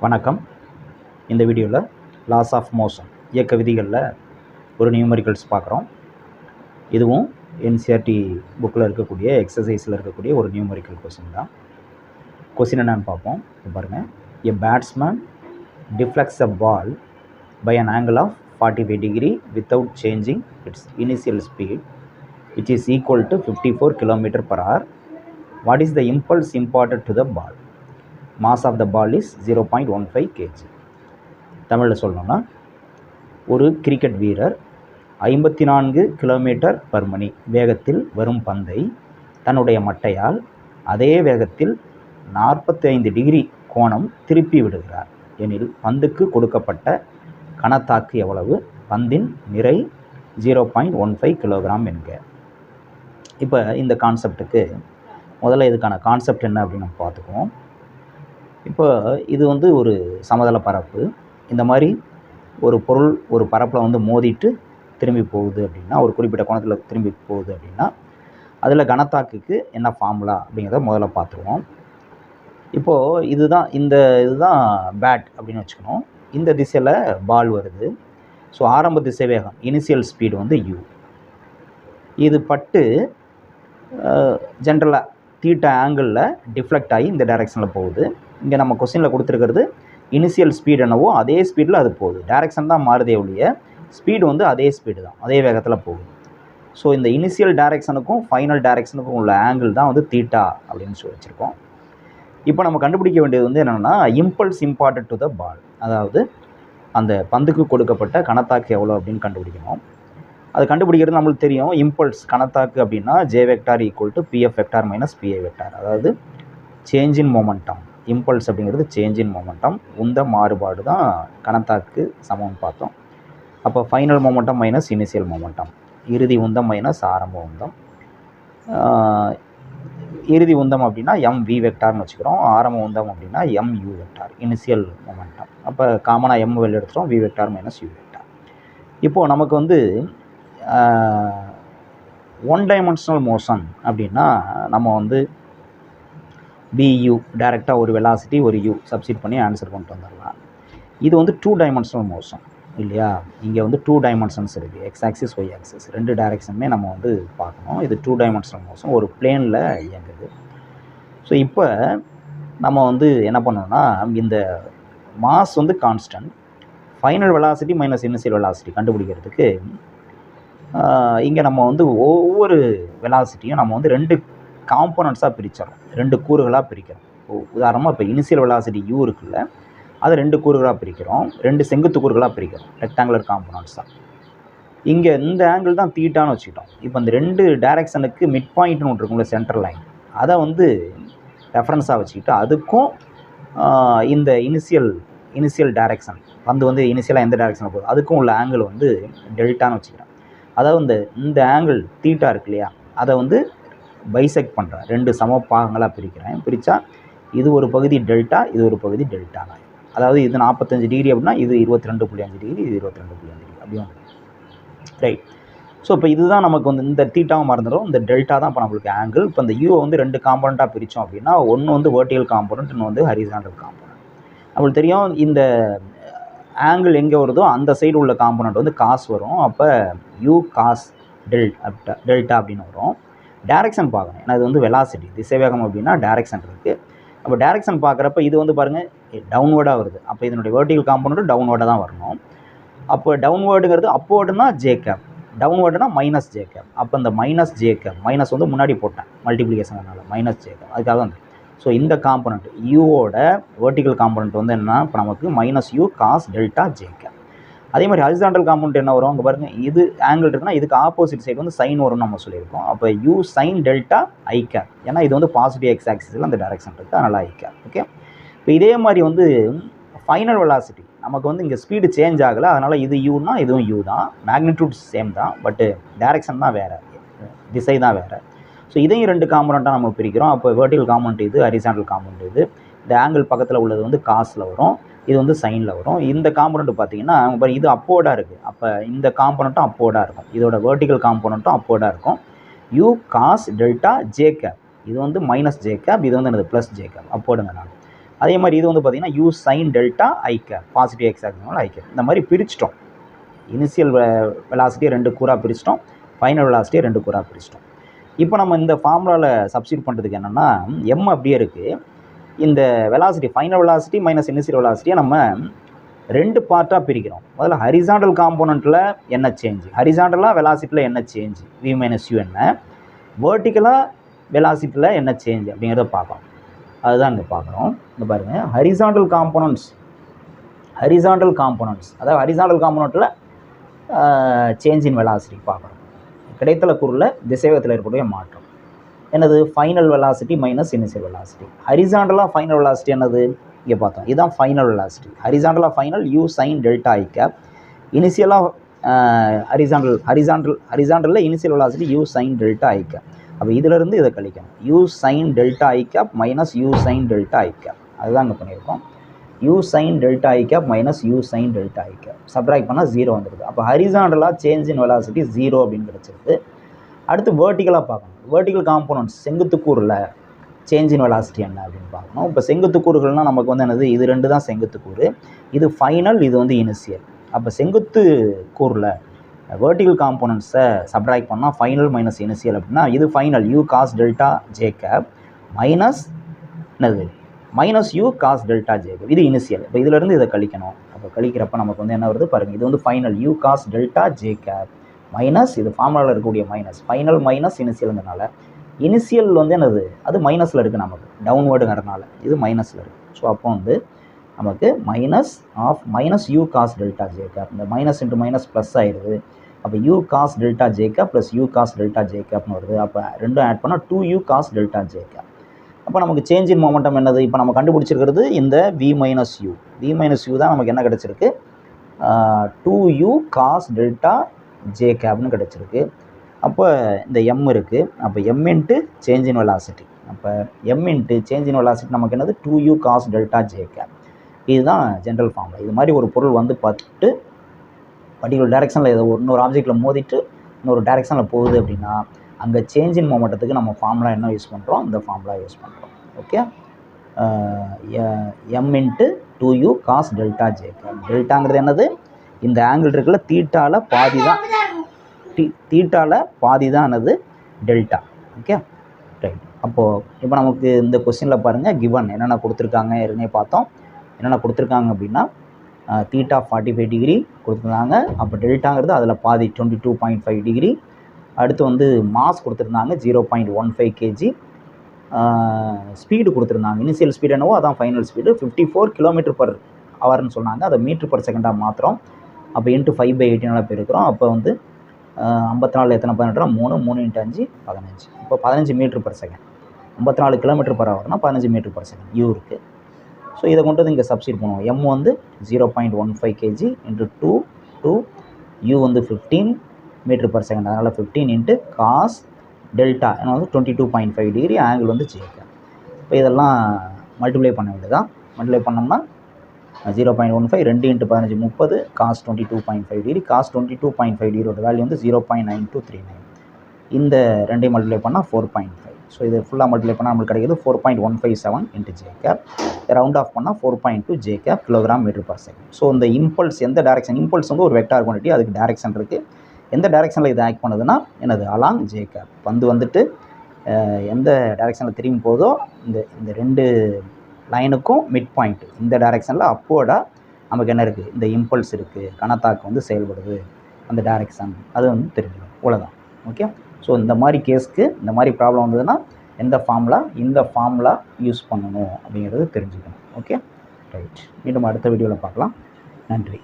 வணக்கம். இந்த வீடியோவில் லாஸ் ஆஃப் மோஷன் இயக்க விதிகளில் ஒரு நியூமரிக்கல்ஸ் பார்க்குறோம். இதுவும் என்சிஆர்டி புக்கில் இருக்கக்கூடிய எக்ஸசைஸில் இருக்கக்கூடிய ஒரு நியூமரிக்கல் கொஸ்டின் தான். கொஸ்டின் என்னன்னு பார்ப்போம். பாருங்கள், a batsman deflects a ball by an angle of 45 degree without changing its initial speed which is equal to 54 km/h. What is the impulse imparted to the ball? Mass of the ball is 0.15 kg. தமிழில் சொல்லணும்னா, ஒரு cricket வீரர் 54 km/h வேகத்தில் வரும் பந்தை தன்னுடைய மட்டையால் அதே வேகத்தில் 45 டிகிரி கோணம் திருப்பி விடுகிறார் எனில் பந்துக்கு கொடுக்கப்பட்ட கனத்தாக்கு எவ்வளவு? பந்தின் நிறை 0.15 kg என்க. இப்போ இந்த கான்செப்டுக்கு முதல்ல இதுக்கான கான்செப்ட் என்ன அப்படின்னு நம்ம பார்த்துக்குவோம். இப்போ இது ஒரு சமதள பரப்பு. இந்த மாதிரி ஒரு பொருள் ஒரு பரப்பில் மோதிட்டு திரும்பி போகுது அப்படின்னா, ஒரு குறிப்பிட்ட கோணத்தில் திரும்பி போகுது அப்படின்னா, அதில் கனத்தாக்குக்கு என்ன ஃபார்முலா அப்படிங்கிறத முதல்ல பார்த்துருவோம். இப்போது இதுதான் பேட் அப்படின்னு வச்சுக்கணும். இந்த திசையில் பால் வருது. ஸோ ஆரம்ப திசை வேகம் இனிஷியல் ஸ்பீடு u. இது பட்டு ஜென்ரலாக தீட்டா ஆங்கிளில் டிஃப்ளெக்ட் ஆகி இந்த டைரெக்ஷனில் போகுது. இங்கே நம்ம கொஸ்டினில் கொடுத்துருக்கிறது இனிஷியல் ஸ்பீடு என்னவோ அதே ஸ்பீடில் அது போகுது. டைரெக்ஷன் தான் மாறுதே ஒழிய ஸ்பீடு அதே ஸ்பீடு தான், அதே வேகத்தில் போகுது. ஸோ இந்த இனிஷியல் டைரெக்ஷனுக்கும் ஃபைனல் டைரெக்ஷனுக்கும் உள்ள ஆங்கிள் தான் தீட்டா அப்படின்னு சொல்லி வச்சுருக்கோம். இப்போ நம்ம கண்டுபிடிக்க வேண்டியது என்னென்னா, இம்பல்ஸ் இம்பார்ட்டட் டு த பால், அதாவது அந்த பந்துக்கு கொடுக்கப்பட்ட கனத்தாக்கு எவ்வளோ அப்படின்னு கண்டுபிடிக்கணும். அது கண்டுபிடிக்கிறது நம்மளுக்கு தெரியும். இம்பல்ஸ் கனத்தாக்கு அப்படின்னா J vector equal to PF vector minus PI vector, அதாவது சேஞ்ச் இன் மொமெண்டம். இம்பல்ஸ் அப்படிங்கிறது சேஞ்ச் இன் மொமெண்டம், உந்த மாறுபாடு தான் கனத்தாக்கு சமம்னு பார்த்தோம். அப்போ final momentum minus initial momentum, இறுதி உந்தம் மைனஸ் ஆரம்ப உந்தம். இறுதி உந்தம் அப்படின்னா எம்வி வெக்டார்னு வச்சுக்கிறோம், ஆரம்ப உந்தம் அப்படின்னா எம்யூ வெக்டார், இனிஷியல் மொமெண்டம். அப்போ காமனாக எம் வெளில எடுத்துகிறோம், V vector minus U vector. இப்போது நமக்கு ஒன் டைமென்ஷனல் மோஷன் அப்படின்னா நம்ம பியூ டைரெக்டாக ஒரு வெலாசிட்டி ஒரு யூ சப்ஸ்டிட் பண்ணி ஆன்சர் கொண்டு வந்துடலாம். இது 2 டைமென்ஷனல் மோஷன் இல்லையா? இங்கே 2 டைமென்ஷன்ஸ் இருக்குது, எக்ஸ் ஆக்சிஸ் ஒய் ஆக்சிஸ், 2 டைரெக்ஷனுமே நம்ம பார்க்கணும். இது 2 டைமென்ஷனல் மோஷன், ஒரு பிளேனில் இயங்குது. ஸோ இப்போ நம்ம என்ன பண்ணோம்னா, இந்த mass constant, final velocity minus initial velocity கண்டுபிடிக்கிறதுக்கு இங்கே நம்ம ஒவ்வொரு வெலாசிட்டியும் நம்ம 2 காம்போனன்ட்ஸாக பிரிச்சிடறோம், 2 கூறுகளாக பிரிக்கிறோம். உதாரணமாக இப்போ இனிஷியல் வெலாசிட்டி யூ இருக்குல்ல, அதை 2 கூறுகளாக பிரிக்கிறோம், 2 செங்குத்து கூறுகளாக பிரிக்கிறோம், ரெக்டாங்குலர் காம்போனன்ட்ஸாக. இங்கே இந்த ஆங்கிள் தான் தீட்டான்னு வச்சுக்கிட்டோம். இப்போ இந்த 2 டைரெக்ஷனுக்கு மிட் பாயிண்ட்னு ஒன்று இருக்குங்களா, சென்டர் லைன், அதை ரெஃபரன்ஸாக வச்சுக்கிட்டு அதுக்கும் இந்த இனிஷியல் டைரெக்ஷன் பந்து இனிஷியலாக எந்த டைரெக்ஷனில் போகுது அதுக்கும் உள்ள ஆங்கிள் டெல்டான்னு வச்சுக்கிறேன். அதாவது இந்த ஆங்கிள் தீட்டா இருக்கு இல்லையா, அதை பைசெக்ட் பண்ணுறேன், 2 சம பாகங்களாக பிரிக்கிறேன். பிரித்தா இது ஒரு பகுதி டெல்டா, இது ஒரு பகுதி டெல்டா. அதாவது இது 45 டிகிரி அப்படின்னா இது 22.5 டிகிரி, இது 22.5 டிகிரி அப்படி ரைட். ஸோ இப்போ இதுதான் நமக்கு இந்த தீட்டாவும் மறந்துடும், இந்த டெல்டா தான் இப்போ நம்மளுக்கு ஆங்கிள். இப்போ இந்த யூவை 2 காம்போனண்ட்டாக பிரித்தோம் அப்படின்னா, ஒன்று வெர்டிகல் காம்போனண்ட், இன்னொன்று ஹரிசாண்டல் காம்போனண்ட். நம்மளுக்கு தெரியும் இந்த ஆங்கிள் எங்கே வருதோ அந்த சைடு உள்ள காம்போனண்ட் காஸ் வரும். அப்போ யூ காஸ் டெல்டா அப்படின்னு வரும். டைரெக்ஷன் பார்க்கணும், ஏன்னா இது வெலாசிட்டி திசைவேகம் அப்படின்னா டைரெக்ஷன் இருக்குது. அப்போ டைரெக்ஷன் பார்க்குறப்ப இது பாருங்கள் டவுன்வேர்டாக வருது. அப்போ இதனுடைய வெர்டிகல் காம்போனண்ட்டும் டவுன்வேர்டாக தான் வரணும். அப்போ டவுன்வேர்டுங்கிறது அப்போர்டுனா ஜே கேப், டவுன்வேர்டுனா மைனஸ் ஜே கேப். அப்போ இந்த மைனஸ் ஜே கேப், மைனஸ் முன்னாடி போட்டேன் மல்டிப்ளிகேஷனால, மைனஸ் ஜே கேப் அதுக்காக தான். ஸோ இந்த காம்போனண்ட் யூவோட வெர்டிகல் காம்போனண்ட் என்னன்னா இப்போ நமக்கு minus U cos delta J cap. அதே மாதிரி ஹரிசாண்டல் காம்போனண்ட் என்ன வரும், அங்கே பாருங்கள் இது ஆங்கிள் இருக்குன்னா இதுக்கு ஆப்போசிட் சைடு சைன் வரும்னு நம்ம சொல்லியிருக்கோம். அப்போ U sine delta I cap, ஏன்னா இது பாசிட்டிவ் எக்ஸ் ஆக்சிஸில் அந்த டைரெக்ஷன் இருக்குது, அதனால் ஐ கேப். ஓகே, இப்போ இதே மாதிரி ஃபைனல் வெலாசிட்டி நமக்கு இங்கே ஸ்பீடு சேஞ்ச் ஆகலை, அதனால் இது யூனா இதுவும் யூ தான், மேக்னிடியூட் சேம் தான், பட்டு டைரெக்ஷன் தான் வேறு, திசை தான் வேறு. ஸோ இதையும் 2 காம்போனண்ட்டாக நம்ம பிரிக்கிறோம். அப்போ வெர்டிகல் காம்போனண்ட் இது, ஹரிசாண்டல் காம்போனண்ட் இது. இந்த ஆங்கிள் பக்கத்தில் உள்ளது காஸில் வரும், இது சைனில் வரும். இந்த காம்போனண்ட் பார்த்தீங்கன்னா இது அப்போர்டாக இருக்குது. அப்போ இந்த காம்போனண்ட்டும் அப்போர்டாக இருக்கும், இதோட வெர்டிகல் காம்போனண்ட்டும் அப்போர்டாக இருக்கும். U cos delta J cap, இது மைனஸ் ஜே கேப், இது என்னது ப்ளஸ் ஜே கேப், அப்போர்டுங்க நான். அதே மாதிரி இது வந்து பார்த்திங்கன்னா U sine delta I cap, positive X ஆக்சிஸ்னால ஐ கேப். இந்த மாதிரி பிரிச்சிட்டோம். இனிஷியல் வெலாசிட்டியை 2 கூறாக பிரிச்சிட்டோம், ஃபைனல் வெலாசிட்டியை 2 கூறாக பிரிச்சிட்டோம். இப்போ நம்ம இந்த ஃபார்முலாவில் சப்ஸ்டியூட் பண்ணுறதுக்கு என்னென்னா, எம் அப்படியே இருக்குது. இந்த velocity final velocity minus initial வெலாசிட்டியை நம்ம 2 பார்ட்டாக பிரிக்கிறோம். முதல்ல ஹரிசாண்டல் காம்போனண்ட்டில் என்ன சேஞ்ச், ஹரிசாண்டலாக வெலாசிட்டியில் என்ன சேஞ்ச் வி மைனஸ் யூ என்ன, வேர்ட்டிக்கலாக வெலாசிட்டியில் என்ன சேஞ்ச் அப்படிங்கிறத பார்க்கலாம். அதுதான் இங்கே பார்க்குறோம். இங்கே பாருங்கள், ஹரிசாண்டல் காம்போனன்ட்ஸ் அதாவது ஹரிசாண்டல் காம்போனண்ட்டில் சேஞ்ச் இன் வெலாசிட்டி பார்க்குறோம். கிடைத்தல கூறில் திசைவேகத்தில் ஏற்படக்கூடிய மாற்றம் என்னது, final velocity minus initial velocity. ஹரிசாண்டலாக ஃபைனல் வெலாசிட்டி என்னது, இங்கே பார்த்தோம், இதுதான் ஃபைனல் வெலாசிட்டி. ஹரிசாண்டலாக final U sine delta I cap, இனிஷியலாக ஹரிசாண்டலில் initial velocity U sine delta I cap. அப்போ இதிலிருந்து இதை கழிக்கணும், U sine delta I cap minus U sine delta I cap. அதுதான் இங்கே பண்ணியிருக்கோம். U sine delta I cap minus U sine delta I cap subtract பண்ணால் 0 வந்துடுது. அப்போ ஹரிசாண்டலாக சேஞ்ச் இன் வெலாசிட்டி 0 அப்படின்னு கிடச்சிருக்கு. அடுத்து வேர்ட்டிக்கலாக பார்க்கணும். வேர்ட்டிக்கல் காம்போனன்ட்ஸ் செங்குத்துக்கூறில் சேஞ்ச் இன் வெலாசிட்டி என்ன அப்படின்னு பார்க்கணும். இப்போ செங்குத்துக்கூறுகள்னால் நமக்கு வந்து என்னது, இது 2 தான் செங்குத்துக்கூறு, இது ஃபைனல், இது வந்து இனிஷியல். அப்போ செங்குத்து கூறில் வேர்ட்டிக்கல் காம்போனன்ட்ஸை சப்ராக்ட் பண்ணால் ஃபைனல் மைனஸ் இனிஷியல் அப்படின்னா இது final U cos delta J cap minus என்னது minus U cos delta J cap, இது இனிஷியல். இப்போ இதிலேருந்து இதை கழிக்கணும். அப்போ கழிக்கிறப்ப நமக்கு வந்து என்ன வருது பாருங்கள், இது வந்து final U cos delta J cap minus இது ஃபார்முலாவில் இருக்கக்கூடிய மைனஸ், ஃபைனல் மைனஸ் இனிஷியல்ங்கிறனால இனிஷியல் வந்து என்னது அது மைனஸில் இருக்குது, நமக்கு டவுன்வேர்டுங்கிறனால இது மைனஸில் இருக்குது. ஸோ அப்போ வந்து நமக்கு minus U cos delta J cap, இந்த மைனஸ் இன்ட்டு மைனஸ் ப்ளஸ் ஆயிடுது. அப்போ U cos delta J cap plus U cos delta J கேப்னு வருது. அப்போ ரெண்டும் ஆட் பண்ணால் 2u cos delta J cap. அப்போ நமக்கு சேஞ்ச் இன் மொமெண்டம் என்னது, இப்போ நம்ம கண்டுபிடிச்சிருக்கிறது இந்த v மைனஸ் யூ தான் நமக்கு என்ன கிடச்சிருக்கு, 2u காஸ் டெல்டா ஜே கேப்னு கிடச்சிருக்கு. அப்போ இந்த m இருக்குது. அப்போ m into change in velocity, அப்போ m into change in velocity நமக்கு என்னது 2u cos delta J cap. இதுதான் ஜென்ரல் ஃபார்முலா. இது மாதிரி ஒரு பொருள் வந்து பார்த்துட்டு பர்டிகுலர் டைரெக்ஷனில் ஏதோ இன்னொரு ஆப்ஜெக்டில் மோதிட்டு இன்னொரு டைரெக்ஷனில் போகுது அப்படின்னா அங்கே சேஞ்ச் இன் மொமெண்டத்துக்கு நம்ம ஃபார்முலா என்ன யூஸ் பண்ணுறோம், இந்த ஃபார்முலா யூஸ் பண்ணுறோம். Okay, m into 2u cos delta J cap. டெல்டாங்கிறது என்னது, இந்த ஆங்கிள் இருக்குல்ல தீட்டாவில் பாதி தான் என்னது டெல்டா. Okay right. அப்போது இப்போ நமக்கு இந்த கொஸ்டினில் பாருங்கள் கிவன் என்னென்ன கொடுத்துருக்காங்க, ஏற்கனவே பார்த்தோம். என்னென்ன கொடுத்துருக்காங்க அப்படின்னா தீட்டா 45 டிகிரி கொடுத்துருந்தாங்க. அப்போ டெல்டாங்கிறது அதில் பாதி 22.5 டிகிரி. அடுத்து வந்து மாஸ் கொடுத்துருந்தாங்க 0.15 kg. ஸ்பீடு கொடுத்துருந்தாங்க, இனிஷியல் ஸ்பீடு என்னவோ அதான் ஃபைனல் ஸ்பீடு 54 km/hன்னு சொன்னாங்க. அதை மீட்டர்/செகண்டாக மாத்திரம். அப்போ இன்ட்டு 5/18 பெருக்கிறோம். அப்போ வந்து 54 எத்தனை 18 3 × 5 15. இப்போ 15 மீட்டர்/செகண்ட். 54 km/hனா 15 மீட்டர்/செகண்ட் யூ இருக்குது. ஸோ இதை கொண்டு வந்து இங்கே சப்ஸ்டிட் பண்ணுவோம். m வந்து 0.15 kg இன்ட்டு 2 u வந்து 15 மீட்டர்/செகண்ட். அதனால் 15 இன்ட்டு காஸ் டெல்டா ஏன்னா வந்து 22.5 டிகிரி, ஆங்கிள் வந்து ஜேக்கா. இப்போ இதெல்லாம் மல்டிப்ளை பண்ண வேண்டியதான். மல்டிப்ளை பண்ணோம்னா 0.15 2 × 15 30 காஸ் 22.5 டிகிரி. காஸ் 22.5 டிகிரியோட வேல்யூ வந்து 0.9239. இந்த ரெண்டையும் மல்டிப்ளை பண்ணால் 4.5. ஸோ இது ஃபுல்லாக மல்டிப்ளை பண்ணால் நம்மளுக்கு கிடைக்கிது 4.157 into J cap. Round off பண்ணால் 4.2 J cap kilogram metre per second. So இந்த இம்பல்ஸ் எந்த டேரெக்ஷன், இம்பல்ஸ் வந்து ஒரு வெக்டார் குவான்டிட்டி, அதுக்கு டேரெக்ஷன் இருக்குது. எந்த டேரெக்ஷனில் இது ஆக்ட் பண்ணுதுன்னா என்னது அலாங் ஜே கேப். வந்துட்டு எந்த டேரெக்ஷனில் திரும்பி போதோ இந்த 2 லைனுக்கும் மிட் பாயிண்ட் இந்த டேரெக்ஷனில் அப்போர்டாக நமக்கு என்ன இருக்குது, இந்த இம்பல்ஸ் இருக்குது, கணத்தாக்கு வந்து செயல்படுது, அந்த டேரெக்ஷன் அது வந்து தெரிஞ்சிடும். அவ்வளோதான். ஓகே. ஸோ இந்த மாதிரி கேஸ்க்கு இந்த மாதிரி ப்ராப்ளம் வந்ததுன்னா இந்த ஃபார்முலா யூஸ் பண்ணணும் அப்படிங்கிறது தெரிஞ்சுக்கணும். Okay right. மீண்டும் அடுத்த வீடியோவில் பார்க்கலாம். நன்றி.